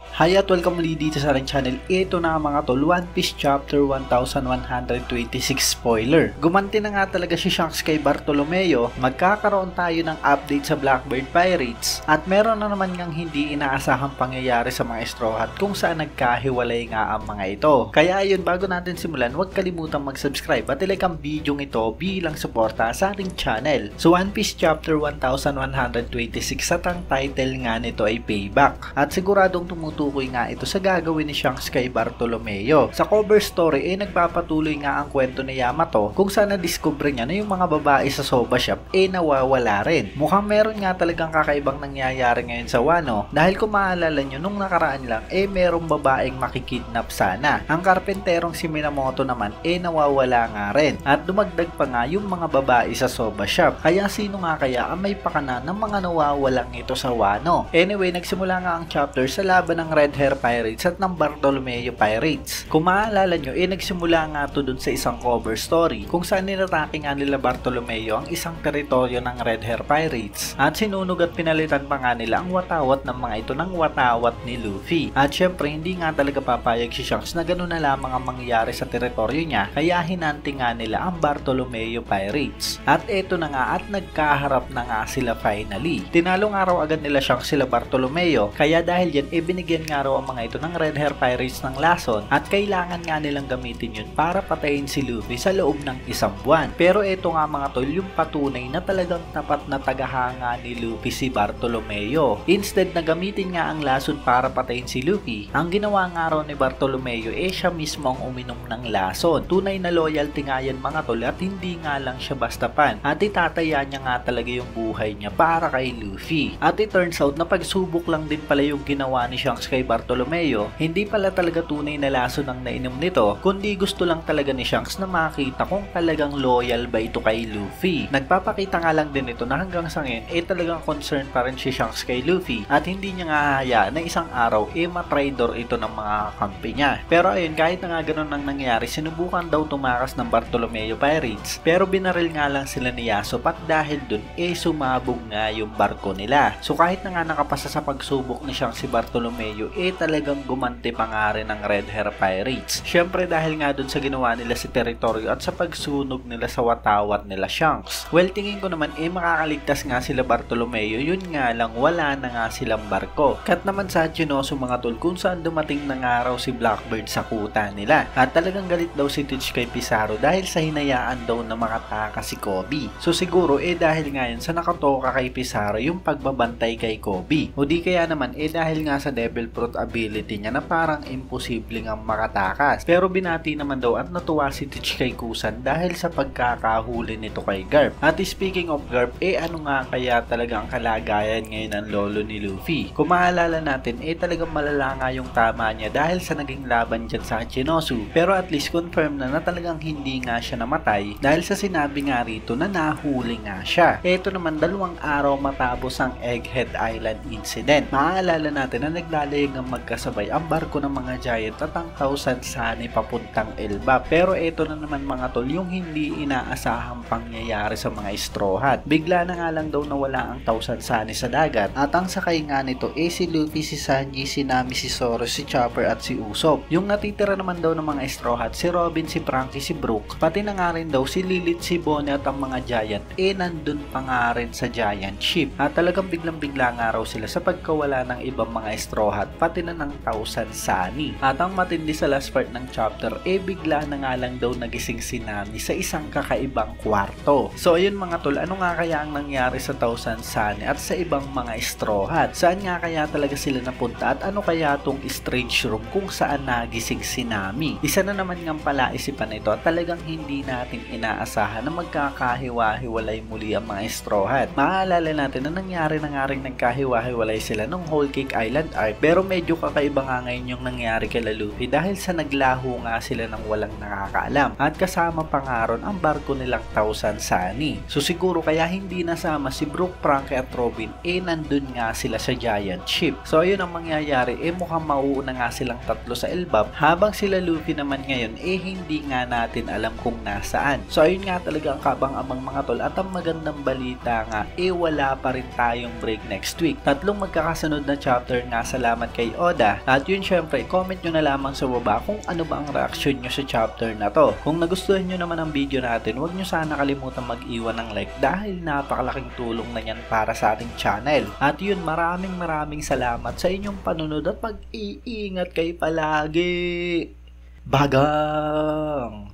Hi at welcome ulit dito sa ating channel. Ito na mga tol, One Piece Chapter 1126 spoiler. Gumanti na nga talaga si Shanks kay Bartolomeo, magkakaroon tayo ng update sa Blackbird Pirates, at meron na naman ngang hindi inaasahang pangyayari sa mga Straw Hat kung saan nagkahiwalay nga ang mga ito. Kaya ayun, bago natin simulan, huwag kalimutang mag-subscribe at ilike ang video ito bilang suporta sa ating channel. So One Piece Chapter 1126 at ang title nga nito ay Payback, at siguradong tumutukoy nga ito sa gagawin ni Shanks kay Bartolomeo. Sa cover story ay nagpapatuloy nga ang kwento ni Yamato kung saan na-discover niya na yung mga babae sa Soba Shop nawawala rin. Mukhang meron nga talagang kakaibang nangyayari ngayon sa Wano, dahil kung maalala nyo nung nakaraan lang merong babaeng makikidnap sana. Ang karpenterong si Minamoto naman nawawala nga rin, at dumagdag pa nga yung mga babae sa Soba Shop. Kaya sino nga kaya ang may pakana ng mga nawawalang ito sa Wano? Anyway, nagsimula nga ang chapter sa laban ng Red Hair Pirates at ng Bartolomeo Pirates. Kung maalala nyo, nagsimula nga to dun sa isang cover story kung saan nilatake nga nila Bartolomeo ang isang teritoryo ng Red Hair Pirates, at sinunog at pinalitan pa nga nila ang watawat ng mga ito ng watawat ni Luffy. At syempre hindi nga talaga papayag si Shanks na gano'n na lamang ang mangyayari sa teritoryo niya, kaya hinanti nga nila ang Bartolomeo Pirates. At eto na nga, at nagkaharap na nga sila finally. Tinalo nga raw agad nila Shanks sila Bartolomeo, kaya dahil yan binigyan nga raw ang mga ito ng Red Hair Pirates ng lason, at kailangan nga nilang gamitin yun para patayin si Luffy sa loob ng isang buwan. Pero eto nga mga tol, yung patunay na talagang tapat na tagahanga ni Luffy si Bartolomeo. Instead na gamitin nga ang lason para patayin si Luffy, ang ginawa nga raw ni Bartolomeo siya mismo ang uminom ng lason. Tunay na loyalty nga yan mga tol, at hindi nga lang siya basta pan, at itataya niya nga talaga yung buhay niya para kay Luffy. At it turns out na pagsubok lang din pala yung ginawa ni Shanks kay Bartolomeo. Hindi pala talaga tunay na lason ang nainom nito, kundi gusto lang talaga ni Shanks na makita kung talagang loyal ba ito kay Luffy. Nagpapakita nga lang din ito na hanggang sa ngayon talagang concern pa rin si Shanks kay Luffy, at hindi niya nga hayaan na isang araw matraidor ito ng mga kampi niya. Pero ayun, kahit na nga ganun ang nangyari, sinubukan daw tumakas ng Bartolomeo Pirates, pero binaril nga lang sila ni Yasop, at dahil dun sumabog nga yung barko nila. So kahit na nga nakapasa sa pagsubok ni Shanks si Bartolomeo, talagang gumanti pa nga rin ng Red Hair Pirates. Syempre dahil nga dun sa ginawa nila sa teritoryo at sa pagsunog nila sa watawat nila Shanks. Well, tingin ko naman makakaligtas nga sila Bartolomeo, yun nga lang wala na nga silang barko. Kat naman sa Genoso mga tol, kung saan dumating na nga raw si Blackbird sa kuta nila, at talagang galit daw si Teach kay Pizarro dahil sa hinayaan daw na makataka si Kobe. So siguro dahil nga yun sa nakatoka kay Pizarro yung pagbabantay kay Kobe, o di kaya naman dahil nga sa Devil Fruit ability niya na parang imposible nga makatakas. Pero binati naman daw at natuwa si Teach kay Kusan dahil sa pagkakahuli nito kay Garp. At speaking of Garp, ano nga kaya talaga ang kalagayan ngayon ng lolo ni Luffy? Kung maalala natin, talagang malala nga yung tama niya dahil sa naging laban dyan sa Hachinosu. Pero at least confirm na talagang hindi nga siya namatay dahil sa sinabi nga rito na nahuli nga siya. Ito naman 2 araw matapos ang Egghead Island incident. Maalala natin na naglalayag ng magkasabay ang barko ng mga giant at ang Thousand Sunny papuntang Elbap. Pero ito na naman mga tol, yung hindi inaasahang pangyayari sa mga Straw Hat. Bigla na nga lang daw nawala ang Thousand Sunny sa dagat, at ang sakay nga nito si Luffy, si Sanji, si Nami, si Zoro, si Chopper at si Usopp. Yung natitira naman daw ng mga Straw Hat, si Robin, si Franky, si Brook, pati na nga rin daw si Lilith, si Bonnie at ang mga giant nandun pa nga rin sa giant ship. At talagang biglang-bigla nga raw sila sa pagkawala ng ibang mga Straw Hat, pati na ng Thousand Sunny. At ang matindi sa last part ng chapter, bigla na nga lang daw nagising si Nami sa isang kakaibang kwarto. So ayun mga tol, ano nga kaya ang nangyari sa Thousand Sunny at sa ibang mga Straw Hat? Saan nga kaya talaga sila napunta, at ano kaya tong strange room kung saan nagising si Nami? Isa na naman ng palaisipan ito, at talagang hindi natin inaasahan na magkakahiwa-hiwalay muli ang mga Straw Hat. Maalala natin na nangyari na nga rin nagkahiwa-hiwalay sila nung Whole Cake Island arc, pero medyo kakaiba nga ngayon yung nangyari kay Luffy dahil sa naglaho nga sila ng walang nakakaalam, at kasama pa nga ron ang barko nilang Thousand Sunny. So siguro kaya hindi nasama si Brook, Franky at Robin, nandun nga sila sa giant ship. So ayun ang mangyayari, mukhang mauuna nga silang tatlo sa Elbap, habang sila Luffy naman ngayon hindi nga natin alam kung nasaan. So ayun nga talaga ang kabang-abang mga tol, at ang magandang balita nga wala pa rin tayong break next week. 3 magkakasunod na chapter nga sa pasasalamat kay Oda. At yun syempre, comment nyo na lamang sa baba kung ano ba ang reaction nyo sa chapter na to. Kung nagustuhan nyo naman ang video natin, huwag nyo sana kalimutan mag-iwan ng like dahil napakalaking tulong na yan para sa ating channel. At yun, maraming salamat sa inyong panunod at mag-iingat kayo palagi. Bagang!